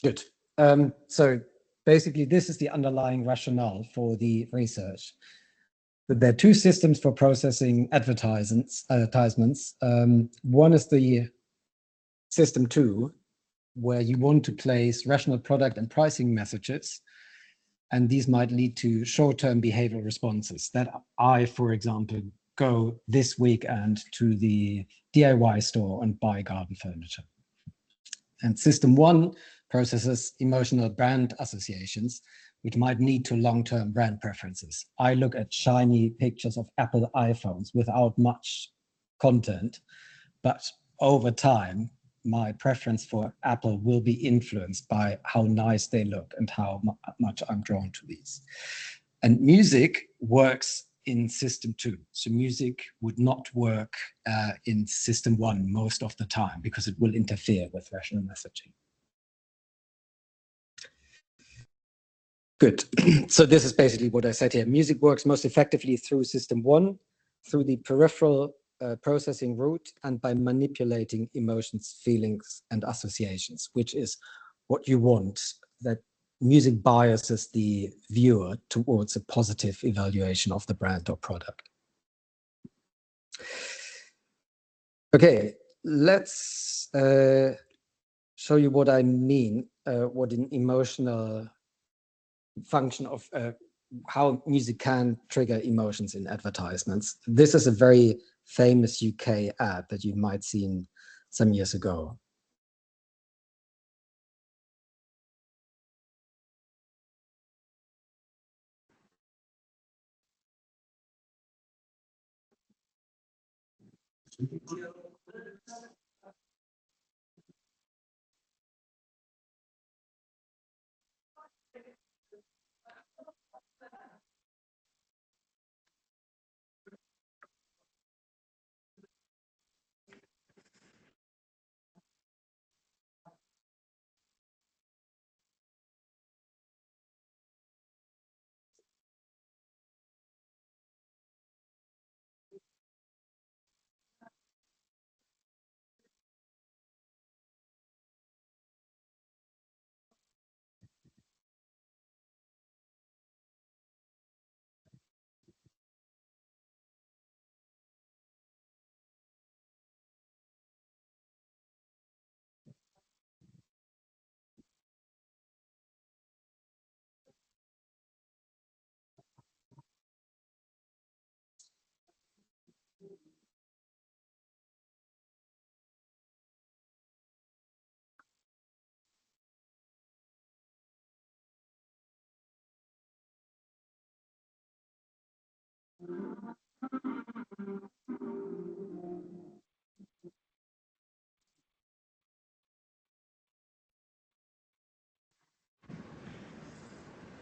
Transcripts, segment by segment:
Good. So basically, this is the underlying rationale for the research. That there are two systems for processing advertisements. One is the system 2, where you want to place rational product and pricing messages, and these might lead to short-term behavioral responses. That I, for example, go this weekend to the DIY store and buy garden furniture. And system 1 processes emotional brand associations, which might lead to long-term brand preferences. I look at shiny pictures of Apple iPhones without much content, but over time, my preference for Apple will be influenced by how nice they look and how much I'm drawn to these. And music works in system 2. So music would not work in system 1 most of the time because it will interfere with rational messaging. Good. So this is basically what I said here. Music works most effectively through system 1, through the peripheral processing route, and by manipulating emotions, feelings, and associations, which is what you want, that music biases the viewer towards a positive evaluation of the brand or product. Okay, let's show you what I mean, what an emotional function of how music can trigger emotions in advertisements. This is a very famous UK ad that you might have seen some years ago.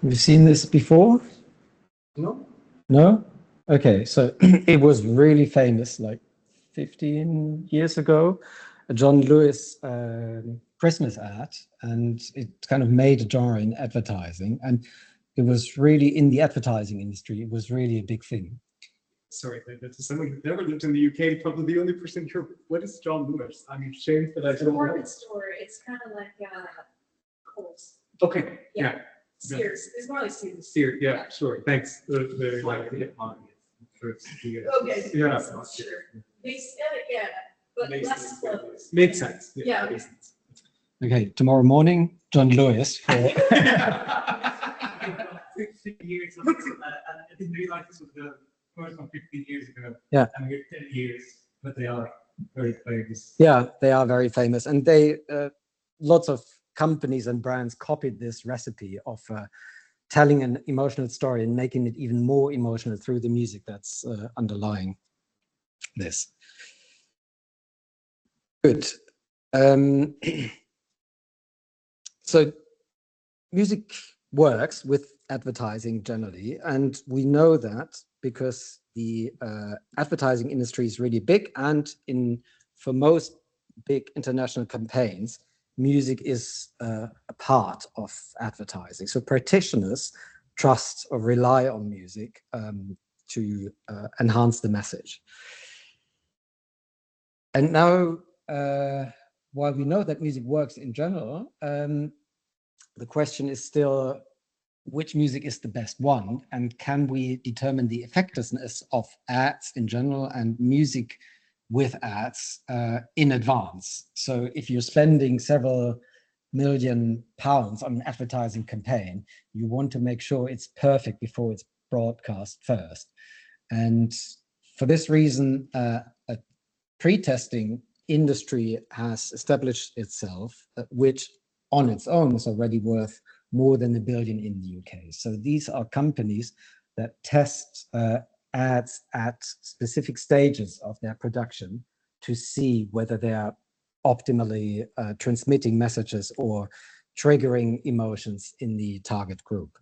You've seen this before? No. No? Okay, so it was really famous like 15 years ago, a John Lewis Christmas ad, and it kind of made a genre in advertising, and it was really in the advertising industry, it was really a big thing. Sorry, that's someone who never lived in the UK, probably the only person here. What is John Lewis? I'm ashamed that I don't know. It's a store. It's kind of like Kohl's. Okay, yeah. Sears. It's more like Sears. Sears, yeah, sure. Thanks. Okay. Yeah. Sure. Yeah, but less clothes. Makes sense. Yeah. Makes sense. Okay, tomorrow morning, John Lewis. For 15 years. I didn't realize this was the first one 15 years ago. Yeah. And we're 10 years, but they are very famous. Yeah, they are very famous, and they lots of companies and brands copied this recipe of telling an emotional story and making it even more emotional through the music that's underlying this. Good. So music works with advertising generally, and we know that because the advertising industry is really big, and for most big international campaigns, music is a part of advertising. So practitioners trust or rely on music to enhance the message. And now, while we know that music works in general, the question is still, which music is the best one, and can we determine the effectiveness of ads in general and music with ads in advance? So if you're spending several £1 million on an advertising campaign, you want to make sure it's perfect before it's broadcast first. And for this reason, a pre-testing industry has established itself, which on its own is already worth more than $1 billion in the UK. So these are companies that test ads at specific stages of their production to see whether they are optimally transmitting messages or triggering emotions in the target group.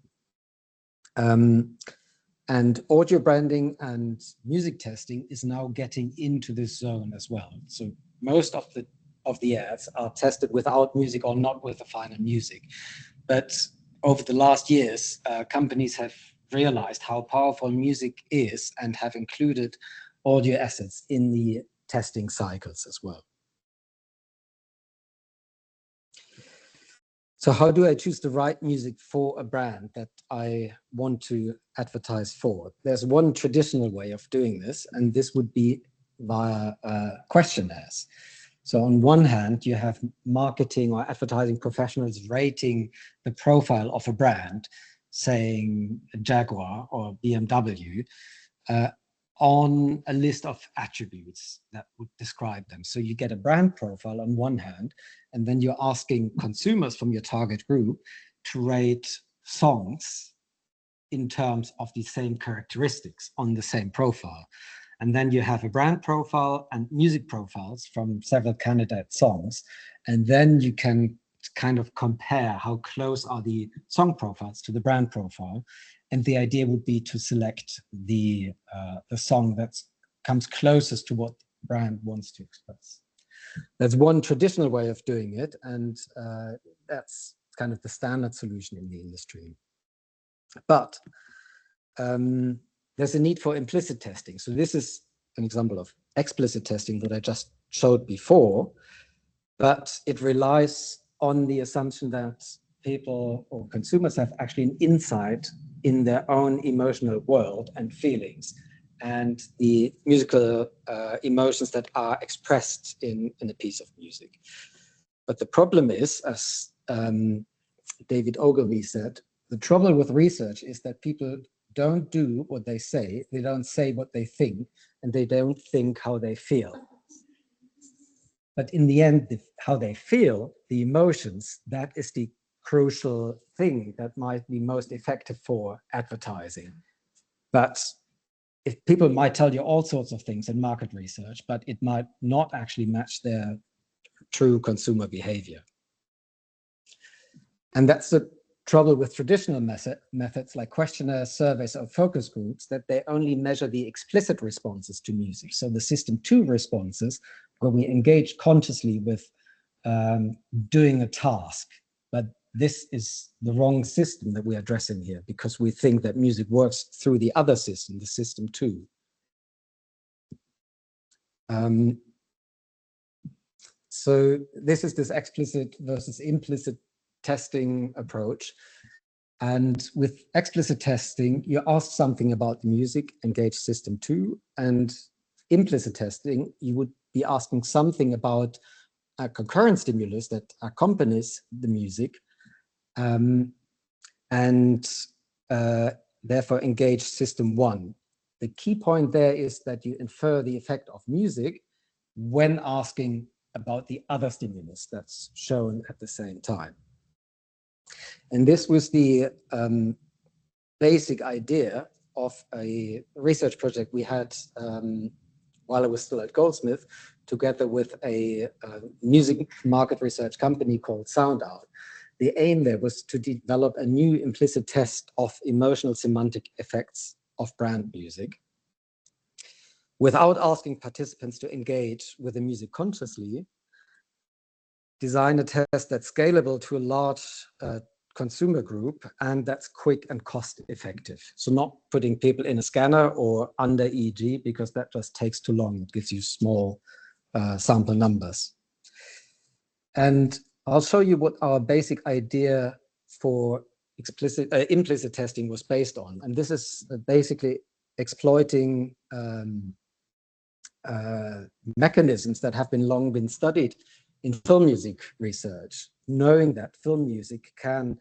And audio branding and music testing is now getting into this zone as well. So most of the ads are tested without music or not with the final music. But over the last years, companies have realized how powerful music is and have included audio assets in the testing cycles as well. So how do I choose the right music for a brand that I want to advertise for? There's one traditional way of doing this, and this would be via questionnaires. So on one hand, you have marketing or advertising professionals rating the profile of a brand, saying Jaguar or BMW, on a list of attributes that would describe them. So you get a brand profile on one hand, and then you're asking consumers from your target group to rate songs in terms of the same characteristics on the same profile. And then you have a brand profile and music profiles from several candidate songs. And then you can kind of compare how close are the song profiles to the brand profile. And the idea would be to select the song that comes closest to what the brand wants to express. That's one traditional way of doing it. And that's kind of the standard solution in the industry. But there's a need for implicit testing. So this is an example of explicit testing that I just showed before, but it relies on the assumption that people or consumers have actually an insight in their own emotional world and feelings and the musical emotions that are expressed in a piece of music. But the problem is, as David Ogilvy said, the trouble with research is that people don't do what they don't say what they think, and they don't think how they feel. But in the end, how they feel, the emotions, that is the crucial thing that might be most effective for advertising. But if people might tell you all sorts of things in market research, but it might not actually match their true consumer behavior. And that's the trouble with traditional methods like questionnaires, surveys, or focus groups, that they only measure the explicit responses to music. So the system 2 responses, where we engage consciously with doing a task. But this is the wrong system that we're addressing here, because we think that music works through the other system, the system 2. So this is this explicit versus implicit testing approach. And with explicit testing, you ask something about the music, engage system 2, and implicit testing, you would be asking something about a concurrent stimulus that accompanies the music, and therefore engage system 1. The key point there is that you infer the effect of music when asking about the other stimulus that's shown at the same time. And this was the basic idea of a research project we had while I was still at Goldsmith, together with a music market research company called SoundOut. The aim there was to develop a new implicit test of emotional semantic effects of brand music without asking participants to engage with the music consciously, design a test that's scalable to a large consumer group, and that's quick and cost effective. So not putting people in a scanner or under EEG, because that just takes too long. It gives you small sample numbers. And I'll show you what our basic idea for implicit testing was based on. And this is basically exploiting mechanisms that have long been studied in film music research, knowing that film music can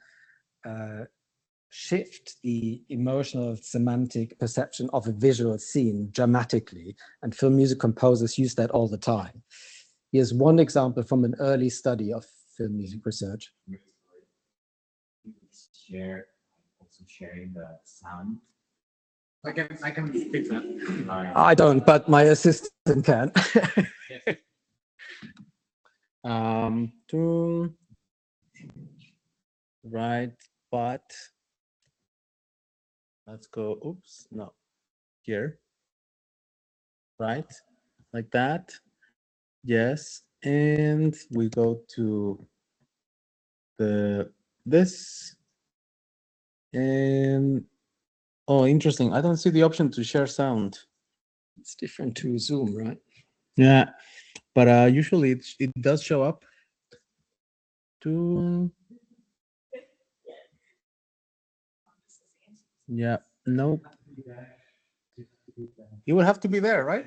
shift the emotional semantic perception of a visual scene dramatically, and film music composers use that all the time. Here's one example from an early study of film music research. Also sharing the sound. I can fix that. I don't, but my assistant can. Right, but let's go, oops, no, here, right, like that, yes, and we go to this, and, oh, interesting, I don't see the option to share sound. It's different to Zoom, right? Yeah, but usually it does show up. Yeah, nope. You would have to be there, right?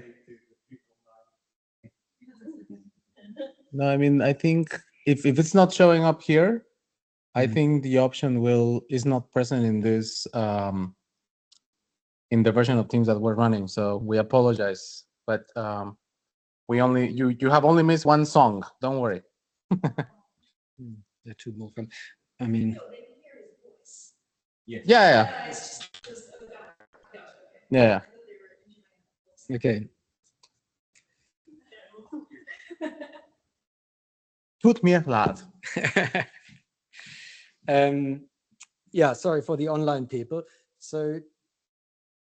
No, I mean, I think if it's not showing up here, I think the option is not present in this in the version of Teams that we're running. So we apologize, but you have only missed one song. Don't worry. There are two more from, I mean, Yeah. okay. Tut mir leid. Yeah, sorry for the online people. So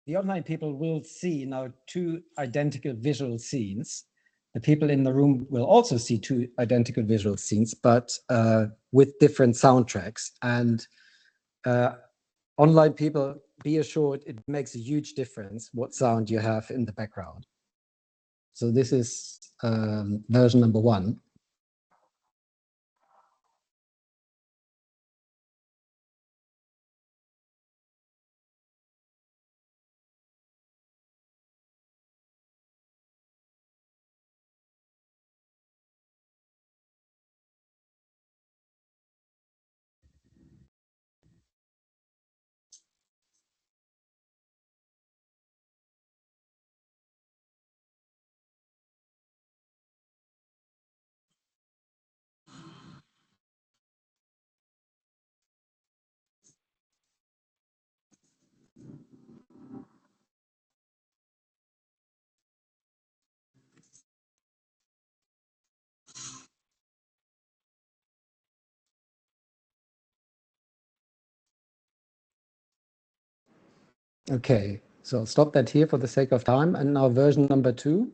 the online people will see now two identical visual scenes. The people in the room will also see two identical visual scenes, but with different soundtracks. And online people, be assured, it makes a huge difference what sound you have in the background. So this is version number 1. Okay, so I'll stop that here for the sake of time. And now version number 2.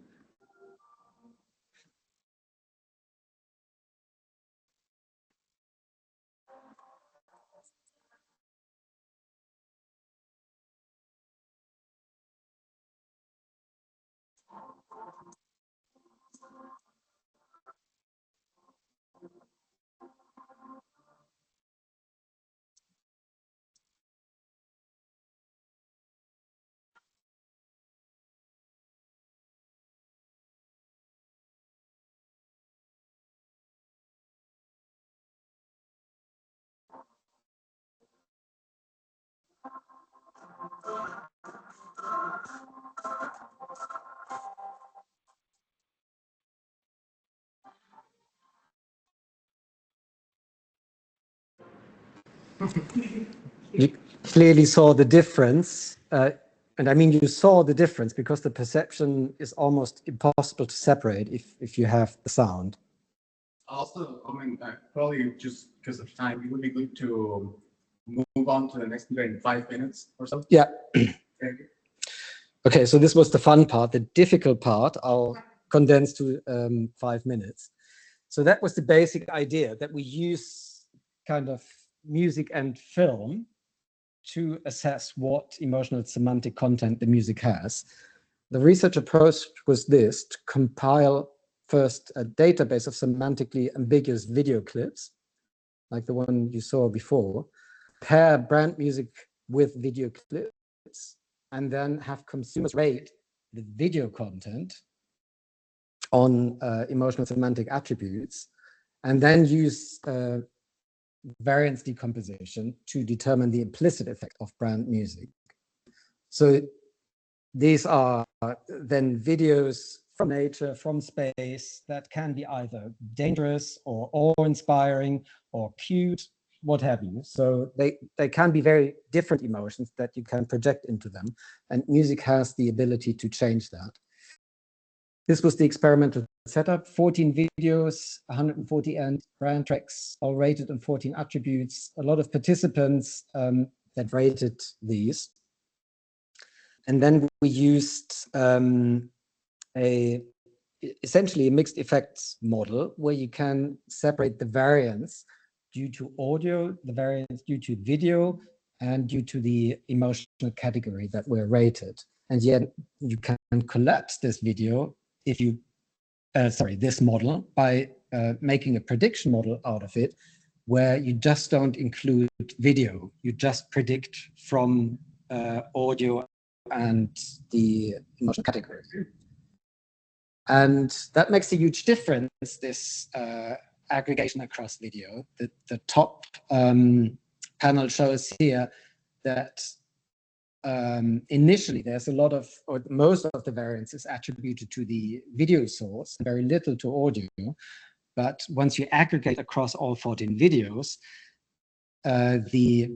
You clearly saw the difference. And I mean, you saw the difference because the perception is almost impossible to separate if you have the sound. Also, I mean, probably just because of time, it would be good to move on to the next video in 5 minutes or so. Yeah. Okay, so this was the fun part. The difficult part, I'll condense to 5 minutes. So that was the basic idea, that we use kind of music and film to assess what emotional semantic content the music has. The research approach was this: to compile first a database of semantically ambiguous video clips, like the one you saw before, pair brand music with video clips, and then have consumers rate the video content on emotional semantic attributes, and then use variance decomposition to determine the implicit effect of brand music. So these are then videos from nature, from space, that can be either dangerous or awe-inspiring or cute, what have you. So they can be very different emotions that you can project into them, and music has the ability to change that. This was the experimental setup: 14 videos, 140 brand tracks, all rated on 14 attributes, a lot of participants that rated these. And then we used essentially a mixed effects model where you can separate the variance due to audio, the variance due to video, and due to the emotional category that were rated. And yet you can collapse this video if you, this model by making a prediction model out of it, where you just don't include video, you just predict from audio and the emotional category. And that makes a huge difference, this aggregation across video. The top panel shows here that initially there's a lot of, or most of the variance is attributed to the video source, very little to audio. But once you aggregate across all 14 videos, the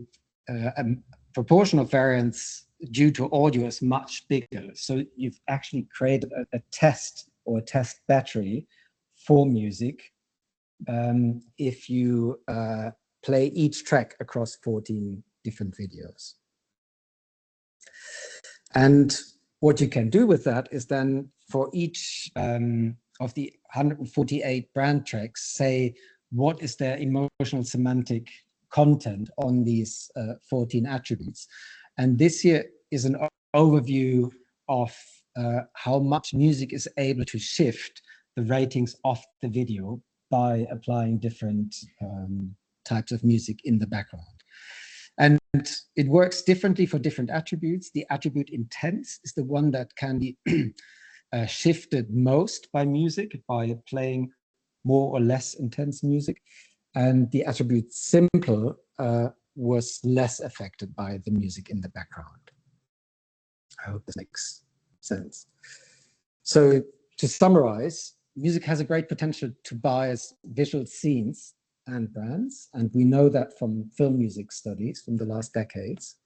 proportion of variance due to audio is much bigger. So you've actually created a test or a test battery for music if you play each track across 14 different videos. And what you can do with that is then for each of the 148 brand tracks, say what is their emotional semantic content on these 14 attributes. And this here is an overview of how much music is able to shift the ratings of the video by applying different types of music in the background. And it works differently for different attributes. The attribute intense is the one that can be shifted most by music, by playing more or less intense music. And the attribute simple was less affected by the music in the background. I hope this makes sense. So to summarize, music has a great potential to bias visual scenes and brands, and we know that from film music studies from the last decades.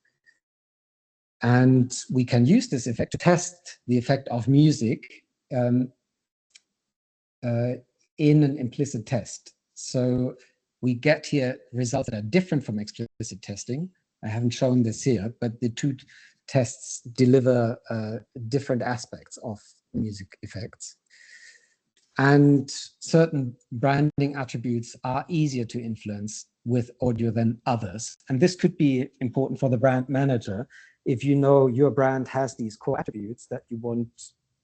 And we can use this effect to test the effect of music in an implicit test. So we get here results that are different from explicit testing. I haven't shown this here, but the two tests deliver different aspects of music effects. And certain branding attributes are easier to influence with audio than others. And this could be important for the brand manager. If you know your brand has these core attributes that you want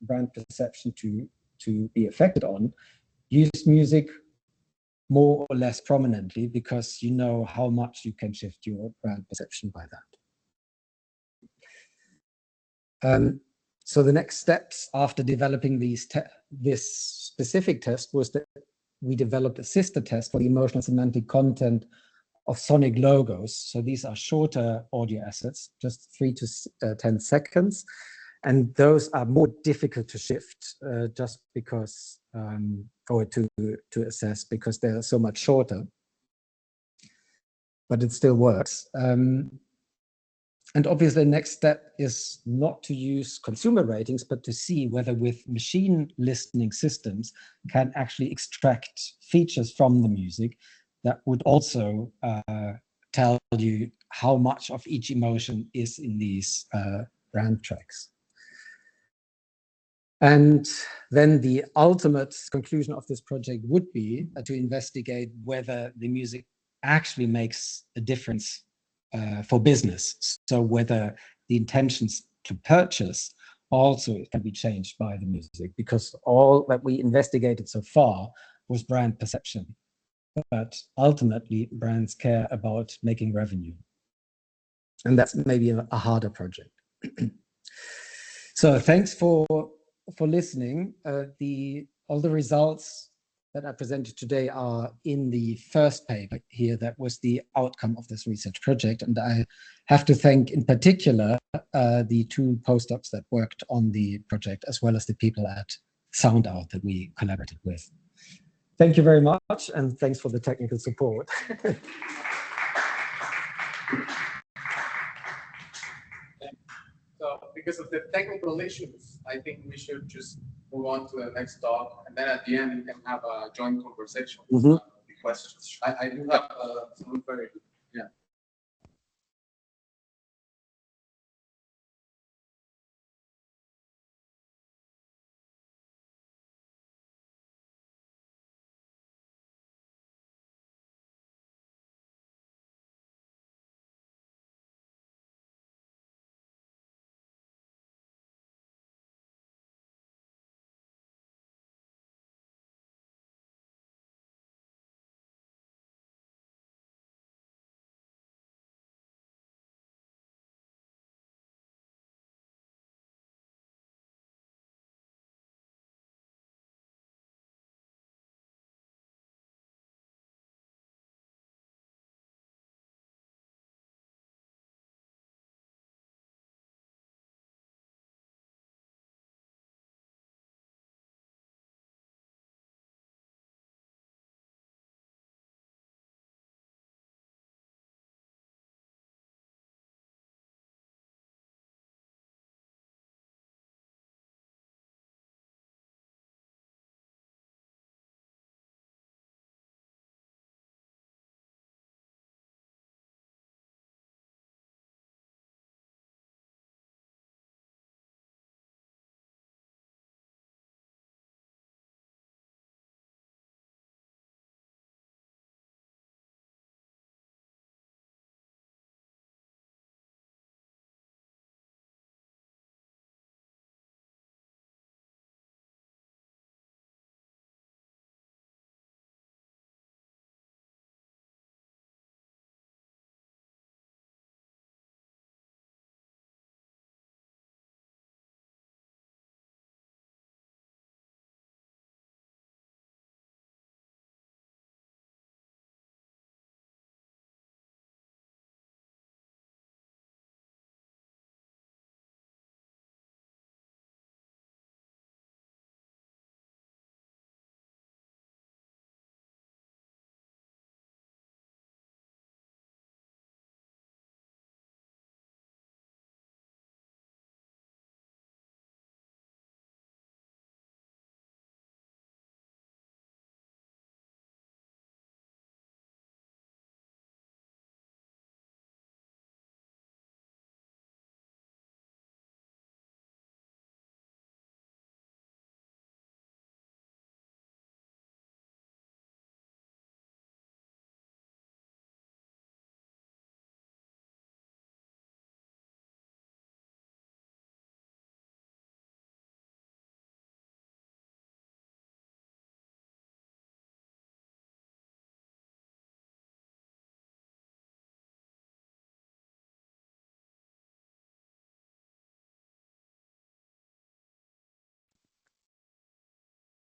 brand perception to be affected on, use music more or less prominently because you know how much you can shift your brand perception by that. So the next steps after developing this specific test was that we developed a sister test for the emotional semantic content of sonic logos. So these are shorter audio assets, just 3 to 10 seconds. And those are more difficult to shift just because, or to assess because they're so much shorter. But it still works. And obviously the next step is not to use consumer ratings, but to see whether with machine listening systems can actually extract features from the music that would also tell you how much of each emotion is in these brand tracks. And then the ultimate conclusion of this project would be to investigate whether the music actually makes a difference for business. So whether the intentions to purchase also can be changed by the music, because all that we investigated so far was brand perception. but ultimately brands care about making revenue. And that's maybe a harder project. So thanks for listening. All the results that I presented today are in the first paper here. That was the outcome of this research project. And I have to thank in particular the two postdocs that worked on the project, as well as the people at SoundOut that we collaborated with. Thank you very much, and thanks for the technical support. So because of the technical issues, I think we should just move on to the next talk, and then at the end we can have a joint conversation with the questions. I do have some very good. Yeah.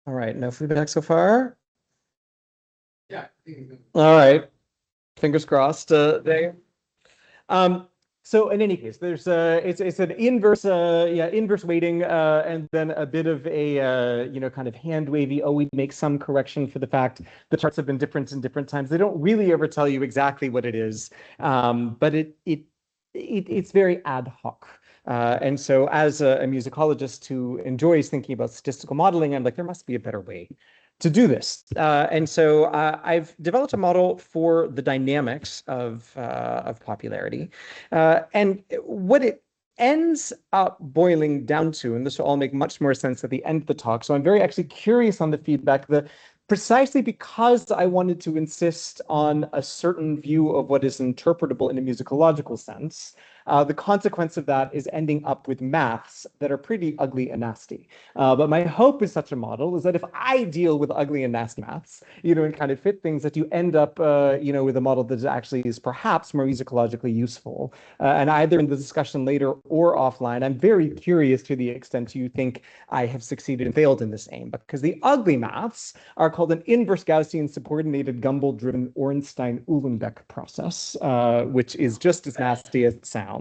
All right, no feedback so far. Yeah. All right, fingers crossed. There. So in any case, there's it's an inverse inverse weighting and then a bit of a kind of hand wavy. Oh, we make some correction for the fact the charts have been different in different times. They don't really ever tell you exactly what it is, but it's very ad hoc. And so as a musicologist who enjoys thinking about statistical modeling, I'm like, there must be a better way to do this. And so I've developed a model for the dynamics of popularity. And what it ends up boiling down to, and this will all make much more sense at the end of the talk. So I'm very actually curious on the feedback. precisely because I wanted to insist on a certain view of what is interpretable in a musicological sense. The consequence of that is ending up with maths that are pretty ugly and nasty. But my hope with such a model is that if I deal with ugly and nasty maths, and kind of fit things, that you end up, with a model that actually is perhaps more musicologically useful. And either in the discussion later or offline, I'm very curious to the extent you think I have succeeded and failed in this aim, because the ugly maths are called an inverse Gaussian subordinated Gumbel-driven Ornstein-Uhlenbeck process, which is just as nasty as it sounds.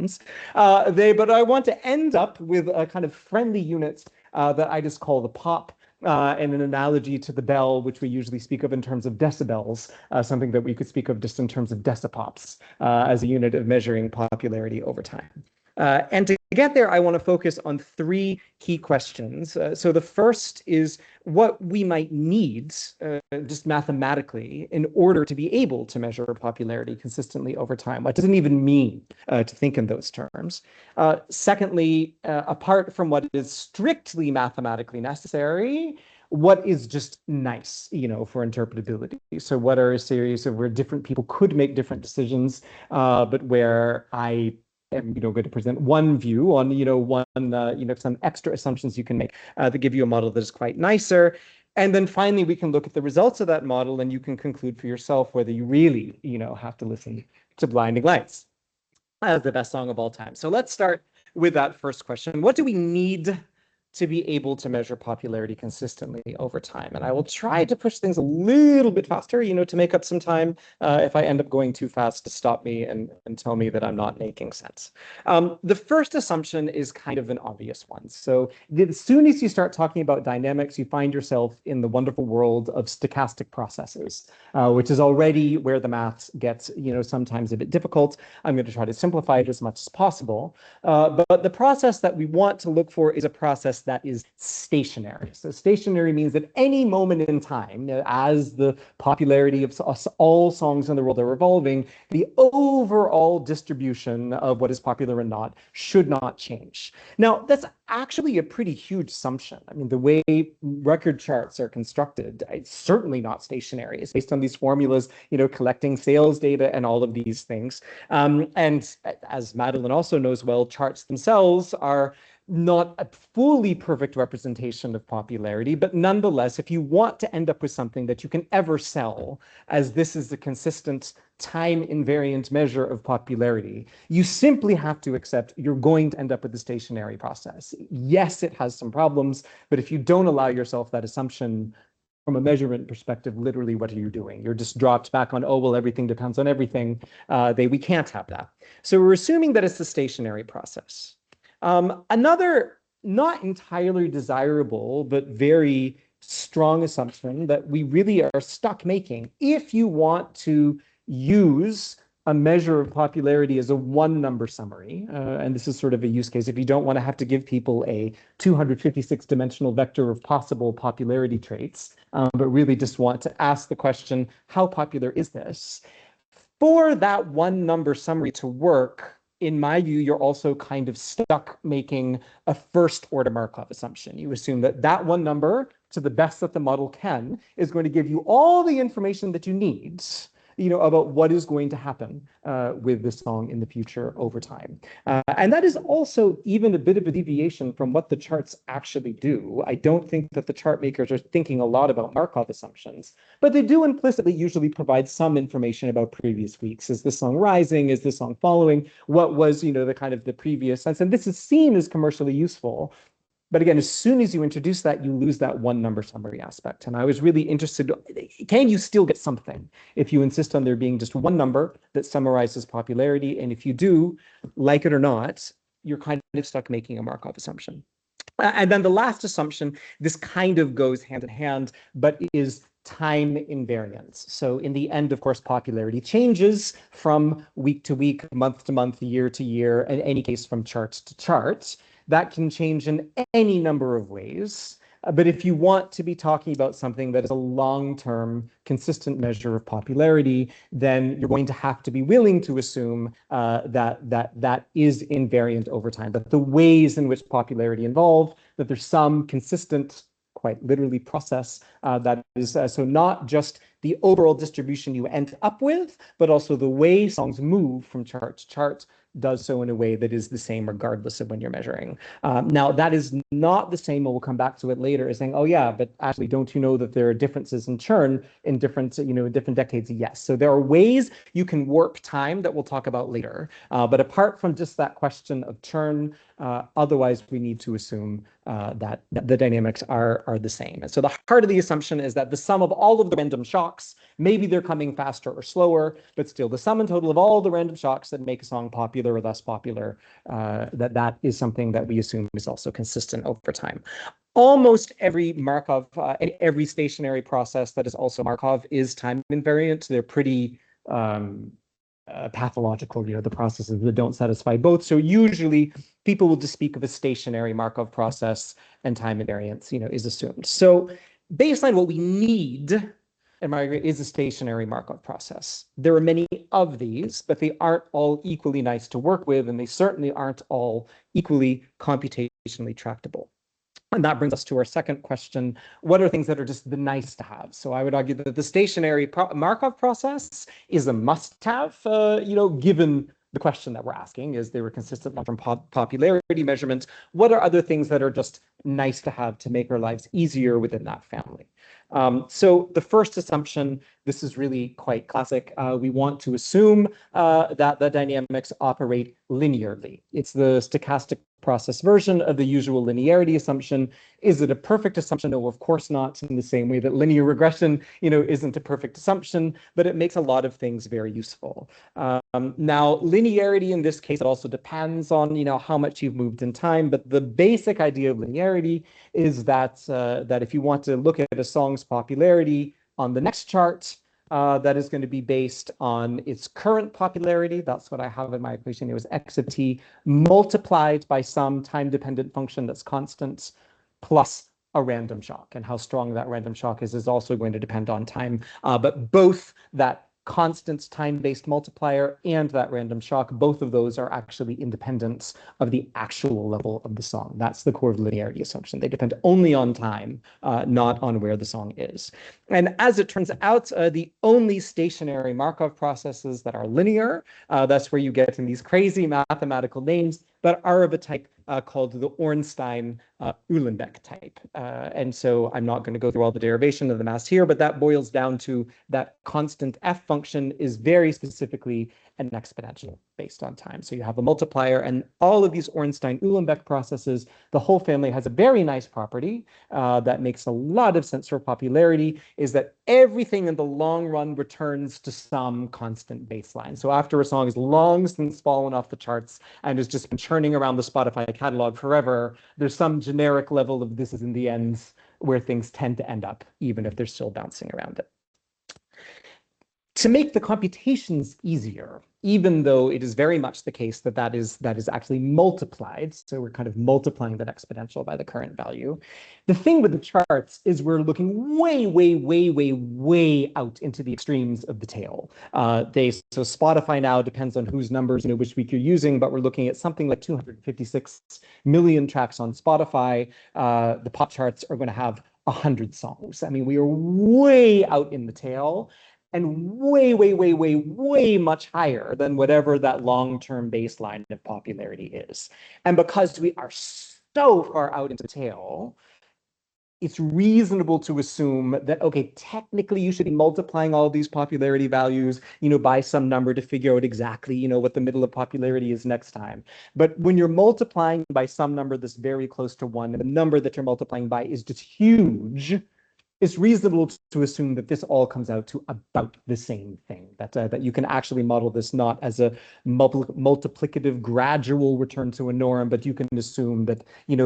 But I want to end up with a kind of friendly unit that I just call the pop, and an analogy to the bell, which we usually speak of in terms of decibels, something that we could speak of just in terms of decipops as a unit of measuring popularity over time. And to get there, I want to focus on three key questions. So the first is what we might need, just mathematically, in order to be able to measure popularity consistently over time. What does it even mean to think in those terms? Secondly, apart from what is strictly mathematically necessary, what is just nice, for interpretability? So what are a series of where different people could make different decisions, but where I am, going to present one view on, some extra assumptions you can make to give you a model that is quite nicer. And then finally, we can look at the results of that model, and you can conclude for yourself whether you really, have to listen to Blinding Lights as the best song of all time. So let's start with that first question. What do we need to be able to measure popularity consistently over time? And I will try to push things a little bit faster, to make up some time. If I end up going too fast, to stop me and tell me that I'm not making sense. The first assumption is kind of an obvious one. So as soon as you start talking about dynamics, you find yourself in the wonderful world of stochastic processes, which is already where the maths gets, sometimes a bit difficult. I'm going to try to simplify it as much as possible. But the process that we want to look for is a process that is stationary. So stationary means at any moment in time, as the popularity of all songs in the world are evolving, the overall distribution of what is popular and not should not change. Now, that's actually a pretty huge assumption. I mean, the way record charts are constructed, it's certainly not stationary. It's based on these formulas, collecting sales data and all of these things. And as Madeline also knows well, charts themselves are not a fully perfect representation of popularity, but nonetheless, if you want to end up with something that you can ever sell, as this is the consistent time invariant measure of popularity, you simply have to accept you're going to end up with a stationary process. Yes, it has some problems, but if you don't allow yourself that assumption, from a measurement perspective, literally, what are you doing? You're just dropped back on, oh, well, everything depends on everything. We can't have that. So we're assuming that it's a stationary process. Another not entirely desirable, but very strong assumption that we really are stuck making, if you want to use a measure of popularity as a one number summary, and this is sort of a use case, if you don't want to have to give people a 256 dimensional vector of possible popularity traits, but really just want to ask the question, how popular is this? For that one number summary to work, in my view, you're also kind of stuck making a first order Markov assumption. You assume that that one number, to the best that the model can, is going to give you all the information that you need, about what is going to happen with this song in the future over time. And that is also even a bit of a deviation from what the charts actually do. I don't think that the chart makers are thinking a lot about Markov assumptions, but they do implicitly usually provide some information about previous weeks. Is this song rising? Is this song following? What was, the kind of the previous sense? And this is seen as commercially useful. But again, as soon as you introduce that, you lose that one number summary aspect. And I was really interested, can you still get something if you insist on there being just one number that summarizes popularity? And if you do, like it or not, you're kind of stuck making a Markov assumption. And then the last assumption, this kind of goes hand in hand, but is time invariance. So in the end, of course, popularity changes from week to week, month to month, year to year, in any case from chart to chart. That can change in any number of ways. But if you want to be talking about something that is a long-term, consistent measure of popularity, then you're going to have to be willing to assume that is invariant over time. That the ways in which popularity evolve, that there's some consistent quite literally process that is so not just the overall distribution you end up with, but also the way songs move from chart to chart does so in a way that is the same regardless of when you're measuring. Now, that is not the same, and we'll come back to it later, as saying, oh yeah, but actually, don't you know that there are differences in churn in different, in different decades? Yes. So there are ways you can warp time that we'll talk about later. But apart from just that question of churn, otherwise we need to assume that the dynamics are the same. And so the heart of the assumption is that the sum of all of the random shocks, maybe they're coming faster or slower, but still the sum and total of all the random shocks that make a song popular or less popular, that is something that we assume is also consistent over time. Almost every Markov, every stationary process that is also Markov is time invariant. They're pretty pathological, the processes that don't satisfy both. So usually people will just speak of a stationary Markov process, and time invariance, is assumed. So baseline, what we need, and Margaret, is a stationary Markov process. There are many of these, but they aren't all equally nice to work with, and they certainly aren't all equally computationally tractable. And that brings us to our second question. What are things that are just the nice to have? So I would argue that the stationary Markov process is a must-have, given the question that we're asking, is they were consistent from popularity measurements. What are other things that are just nice to have to make our lives easier within that family? So the first assumption, this is really quite classic. We want to assume that the dynamics operate linearly. It's the stochastic process version of the usual linearity assumption. Is it a perfect assumption? No, of course not, in the same way that linear regression, isn't a perfect assumption, but it makes a lot of things very useful. Now, linearity in this case, it also depends on, how much you've moved in time, but the basic idea of linearity is that, that if you want to look at a song's popularity on the next chart, that is going to be based on its current popularity. That's what I have in my equation. It was x of t multiplied by some time-dependent function that's constant plus a random shock. And how strong that random shock is also going to depend on time. But both that constant time-based multiplier and that random shock, both of those are actually independent of the actual level of the song. That's the core of linearity assumption. They depend only on time, not on where the song is. And as it turns out, the only stationary Markov processes that are linear, that's where you get in these crazy mathematical names, but are of a type called the Ornstein-Uhlenbeck type. And so I'm not going to go through all the derivation of the mass here, but that boils down to that constant f function is very specifically an exponential based on time. So you have a multiplier, and all of these Ornstein-Uhlenbeck processes, the whole family has a very nice property that makes a lot of sense for popularity, is that everything in the long run returns to some constant baseline. So after a song has long since fallen off the charts and has just been churning around the Spotify catalog forever, there's some generic level of this is in the ends where things tend to end up, even if they're still bouncing around it. To make the computations easier, even though it is very much the case that is actually multiplied, so we're kind of multiplying that exponential by the current value. The thing with the charts is we're looking way, way, way, way, way out into the extremes of the tail. So Spotify now depends on whose numbers, which week you're using, but we're looking at something like 256 million tracks on Spotify. The pop charts are going to have 100 songs. I mean, we are way out in the tail, and way, way, way, way, way much higher than whatever that long-term baseline of popularity is. And because we are so far out into the tail, it's reasonable to assume that, okay, technically you should be multiplying all these popularity values, by some number to figure out exactly, what the middle of popularity is next time. But when you're multiplying by some number that's very close to 1, and the number that you're multiplying by is just huge, it's reasonable to assume that this all comes out to about the same thing, that you can actually model this not as a multiplicative gradual return to a norm, but you can assume that,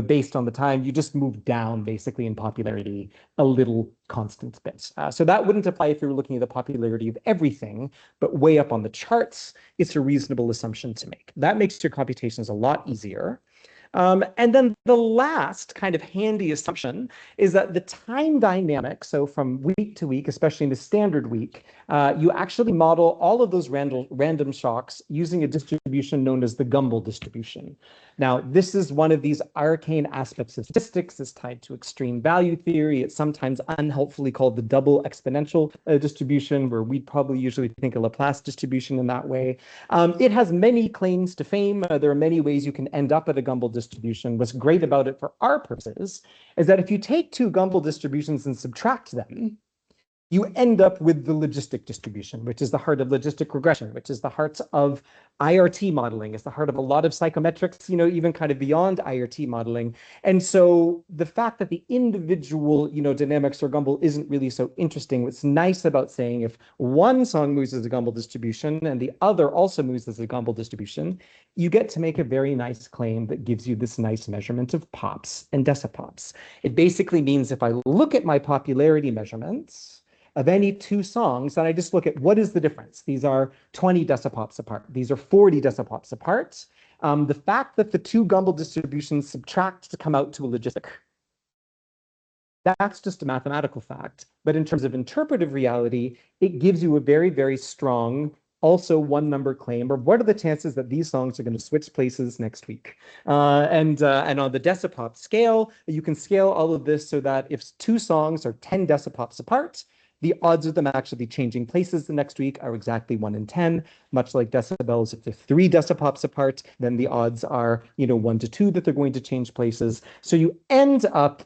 based on the time, you just move down basically in popularity a little constant bit. So that wouldn't apply if you were looking at the popularity of everything, but way up on the charts, it's a reasonable assumption to make. That makes your computations a lot easier. And then the last kind of handy assumption is that the time dynamic, so from week to week, especially in the standard week, you actually model all of those random shocks using a distribution known as the Gumbel distribution. Now, this is one of these arcane aspects of statistics. It's tied to extreme value theory. It's sometimes unhelpfully called the double exponential distribution, where we'd probably usually think a Laplace distribution in that way. It has many claims to fame. There are many ways you can end up at a Gumbel distribution. What's great about it for our purposes is that if you take two Gumbel distributions and subtract them, you end up with the logistic distribution, which is the heart of logistic regression, which is the heart of IRT modeling. It's the heart of a lot of psychometrics, even kind of beyond IRT modeling. And so the fact that the individual, dynamics or Gumbel isn't really so interesting. What's nice about saying if one song moves as a Gumbel distribution and the other also moves as a Gumbel distribution, you get to make a very nice claim that gives you this nice measurement of pops and decipops. It basically means if I look at my popularity measurements of any two songs, and I just look at what is the difference. These are 20 decipops apart. These are 40 decipops apart. The fact that the two Gumbel distributions subtract to come out to a logistic, that's just a mathematical fact. But in terms of interpretive reality, it gives you a very, very strong, also one number claim, or what are the chances that these songs are going to switch places next week? And on the decipop scale, you can scale all of this so that if two songs are 10 decipops apart, the odds of them actually changing places the next week are exactly 1 in 10, much like decibels. If they're 3 decipops apart, then the odds are, 1 to 2 that they're going to change places. So you end up,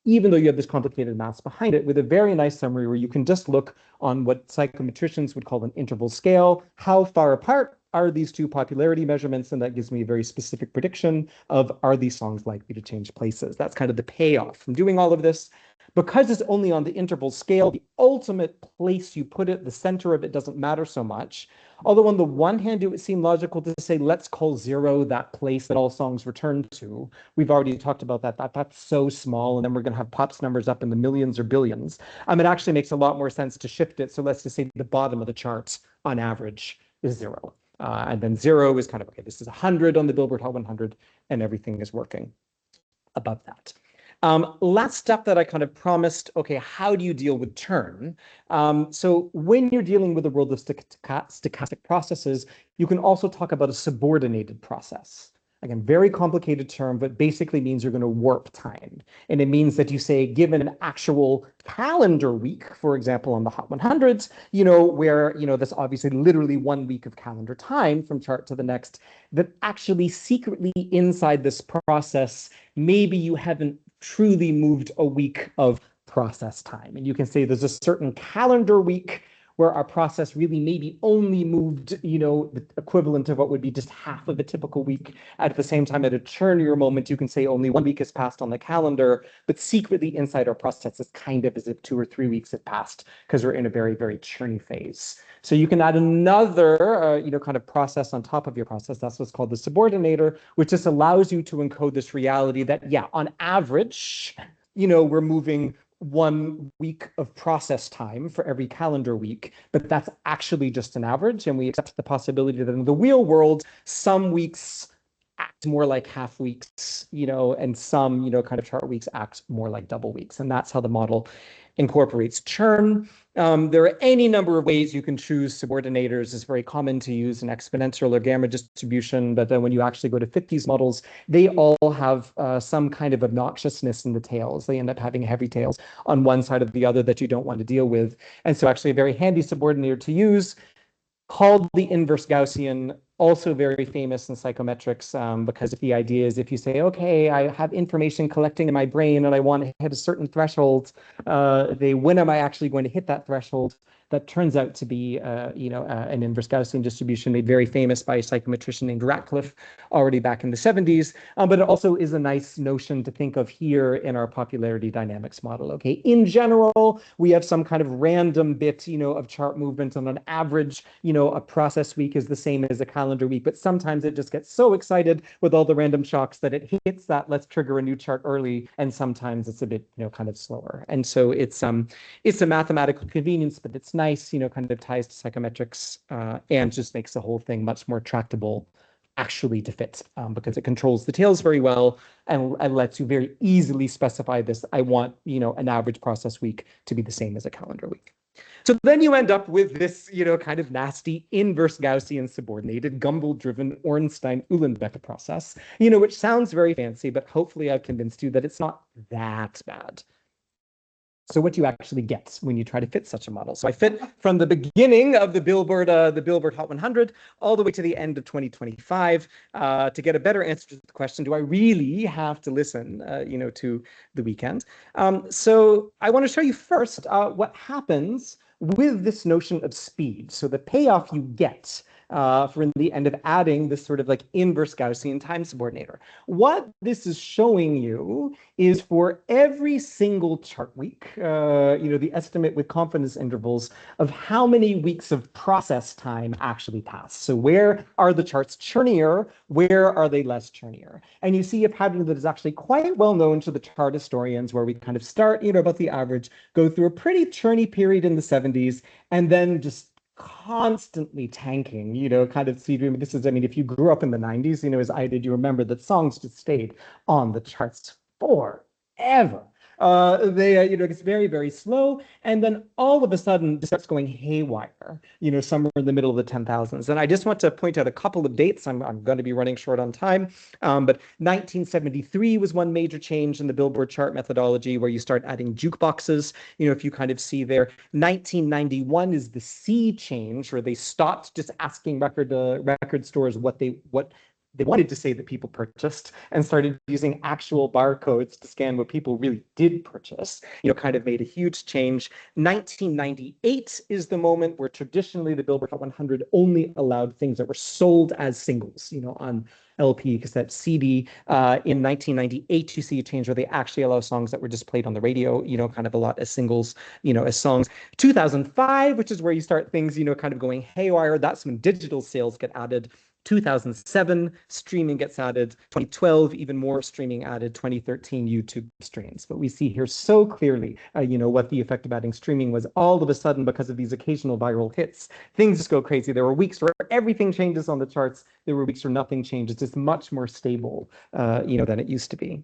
even though you have this complicated maths behind it, with a very nice summary where you can just look on what psychometricians would call an interval scale. How far apart are these two popularity measurements? And that gives me a very specific prediction of, are these songs likely to change places? That's kind of the payoff from doing all of this. Because it's only on the interval scale, the ultimate place you put it, the center of it doesn't matter so much. Although on the one hand, it would seem logical to say, let's call 0 that place that all songs return to. We've already talked about that. That's so small, and then we're going to have pops numbers up in the millions or billions. It actually makes a lot more sense to shift it. So let's just say the bottom of the charts on average is 0. And then 0 is kind of, okay, this is 100 on the Billboard Hot 100, and everything is working above that. Last step that I kind of promised, okay, how do you deal with churn? So when you're dealing with the world of stochastic processes, you can also talk about a subordinated process. Again, very complicated term, but basically means you're going to warp time. And it means that you say, given an actual calendar week, for example, on the Hot 100s, where, that's obviously literally 1 week of calendar time from chart to the next, that actually secretly inside this process, maybe you haven't truly moved a week of process time. And you can say there's a certain calendar week where our process really maybe only moved, the equivalent of what would be just half of a typical week. At the same time, at a churnier moment, you can say only 1 week has passed on the calendar, but secretly inside our process, it's kind of as if 2 or 3 weeks have passed because we're in a very, very churny phase. So you can add another, kind of process on top of your process. That's what's called the subordinator, which just allows you to encode this reality that, yeah, on average, we're moving 1 week of process time for every calendar week, but that's actually just an average. And we accept the possibility that in the real world, some weeks act more like half weeks, and some, kind of chart weeks act more like double weeks. And that's how the model incorporates churn. There are any number of ways you can choose subordinators. It's very common to use an exponential or gamma distribution, but then when you actually go to fit these models, they all have some kind of obnoxiousness in the tails. They end up having heavy tails on one side or the other that you don't want to deal with. And so actually a very handy subordinator to use, called the inverse Gaussian, also very famous in psychometrics, because the idea is if you say, okay, I have information collecting in my brain and I want to hit a certain threshold, when am I actually going to hit that threshold? That turns out to be, an inverse Gaussian distribution made very famous by a psychometrician named Ratcliffe already back in the 70s. But it also is a nice notion to think of here in our popularity dynamics model. Okay, in general, we have some kind of random bit, of chart movement, and on average, a process week is the same as a calendar week. But sometimes it just gets so excited with all the random shocks that it hits that let's trigger a new chart early, and sometimes it's a bit, kind of slower. And so it's a mathematical convenience, but it's nice, kind of ties to psychometrics, and just makes the whole thing much more tractable actually to fit, because it controls the tails very well and lets you very easily specify this. I want, an average process week to be the same as a calendar week. So then you end up with this, kind of nasty inverse Gaussian subordinated Gumbel-driven Ornstein-Uhlenbeck process, which sounds very fancy, but hopefully I've convinced you that it's not that bad. So what do you actually get when you try to fit such a model? So I fit from the beginning of the Billboard Hot 100 all the way to the end of 2025 to get a better answer to the question: do I really have to listen, to The Weeknd? So I want to show you first what happens with this notion of speed. So the payoff you get for in the end of adding this sort of like inverse Gaussian time subordinator. What this is showing you is for every single chart week, the estimate with confidence intervals of how many weeks of process time actually pass. So where are the charts churnier? Where are they less churnier? And you see a pattern that is actually quite well known to the chart historians, where we kind of start, about the average, go through a pretty churny period in the 70s, and then just constantly tanking, kind of see. This is, if you grew up in the 90s, as I did, you remember that songs just stayed on the charts forever. It's very, very slow. And then all of a sudden it starts going haywire, somewhere in the middle of the 10,000s. And I just want to point out a couple of dates. I'm going to be running short on time. But 1973 was one major change in the Billboard chart methodology, where you start adding jukeboxes, if you kind of see there. 1991 is the sea change, where they stopped just asking record stores what they wanted to say that people purchased, and started using actual barcodes to scan what people really did purchase, kind of made a huge change. 1998 is the moment where traditionally the Billboard Hot 100 only allowed things that were sold as singles, on LP, cassette, CD. In 1998, you see a change where they actually allow songs that were just played on the radio, kind of a lot as singles, as songs. 2005, which is where you start things, kind of going haywire. That's when digital sales get added. 2007, streaming gets added. 2012, even more streaming added. 2013, YouTube streams. But we see here so clearly, what the effect of adding streaming was. All of a sudden, because of these occasional viral hits, things just go crazy. There were weeks where everything changes on the charts. There were weeks where nothing changes. It's much more stable, than it used to be.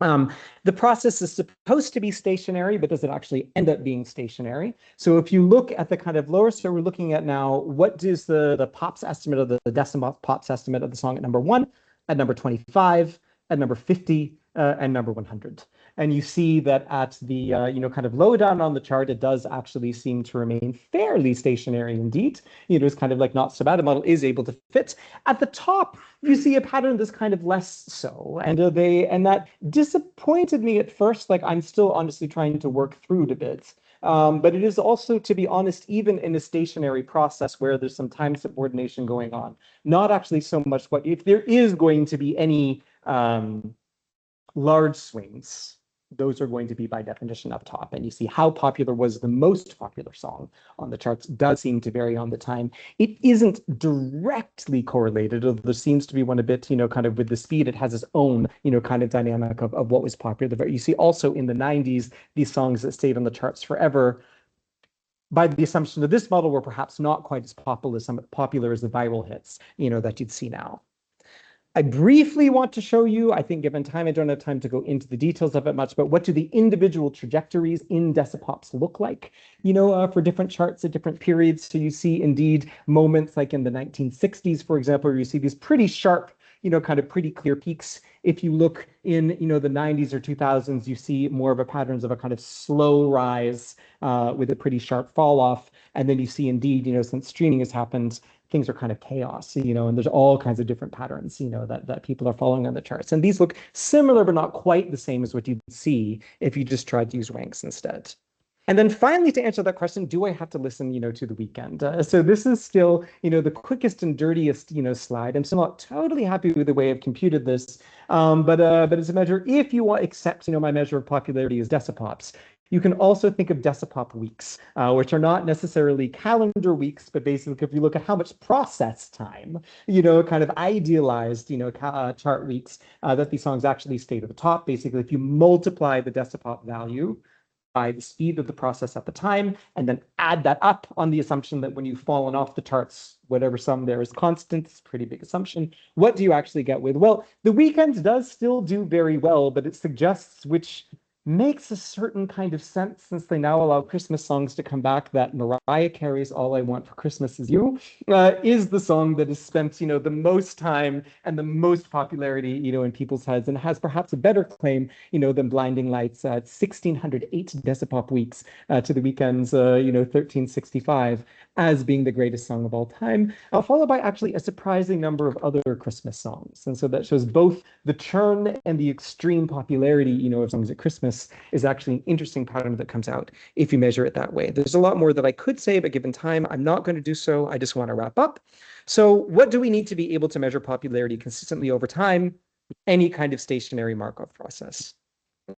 The process is supposed to be stationary, but does it actually end up being stationary? So if you look at the kind of lower, so we're looking at now, what is the pops estimate of the decimal pops estimate of the song at number 1, at number 25, at number 50, and number 100. And you see that at the, kind of low down on the chart, it does actually seem to remain fairly stationary indeed. It's kind of like not so bad. The model is able to fit. At the top, you see a pattern that's kind of less so. And that disappointed me at first. Like, I'm still honestly trying to work through it a bit. But it is also, to be honest, even in a stationary process where there's some time subordination going on, not actually so much if there is going to be any large swings, those are going to be by definition up top. And you see how popular was the most popular song on the charts does seem to vary on the time. It isn't directly correlated, although there seems to be one a bit, kind of with the speed. It has its own, kind of dynamic of what was popular. You see also in the 90s, these songs that stayed on the charts forever, by the assumption that this model were perhaps not quite as popular as the viral hits, that you'd see now. I briefly want to show you, I think given time, I don't have time to go into the details of it much, but what do the individual trajectories in decipops look like, for different charts at different periods. So you see indeed moments like in the 1960s, for example, where you see these pretty sharp, kind of pretty clear peaks. If you look in, the 90s or 2000s, you see more of a patterns of a kind of slow rise with a pretty sharp fall off. And then you see indeed, since streaming has happened, things are kind of chaos, and there's all kinds of different patterns, that people are following on the charts. And these look similar, but not quite the same as what you'd see if you just tried to use ranks instead. And then finally, to answer that question, do I have to listen, to The Weeknd? So this is still, the quickest and dirtiest, slide. I'm still not totally happy with the way I've computed this, but as a measure, if you want accept, my measure of popularity is decipops, you can also think of decipop weeks, which are not necessarily calendar weeks, but basically if you look at how much process time, kind of idealized, chart weeks that these songs actually stay to the top. Basically, if you multiply the decipop value the speed of the process at the time, and then add that up on the assumption that when you've fallen off the charts, whatever sum there is constant. It's a pretty big assumption. What do you actually get with? Well, The Weeknd does still do very well, but it suggests, which makes a certain kind of sense since they now allow Christmas songs to come back, that Mariah Carey's All I Want for Christmas Is You is the song that has spent, the most time and the most popularity, in people's heads, and has perhaps a better claim, than Blinding Lights at 1,608 Decipop weeks to The Weeknd's, 1365 as being the greatest song of all time, followed by actually a surprising number of other Christmas songs. And so that shows both the churn and the extreme popularity, of songs at Christmas is actually an interesting pattern that comes out if you measure it that way. There's a lot more that I could say, but given time, I'm not going to do so. I just want to wrap up. So what do we need to be able to measure popularity consistently over time? Any kind of stationary Markov process.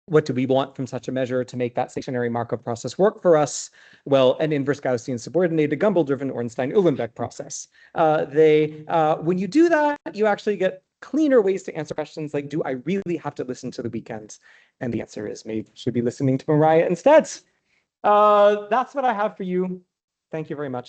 What do we want from such a measure to make that stationary Markov process work for us? Well, an inverse Gaussian subordinated Gumbel-driven Ornstein-Uhlenbeck process. When you do that, you actually get cleaner ways to answer questions like, do I really have to listen to The Weeknd? And the answer is, maybe you should be listening to Mariah instead. That's what I have for you. Thank you very much.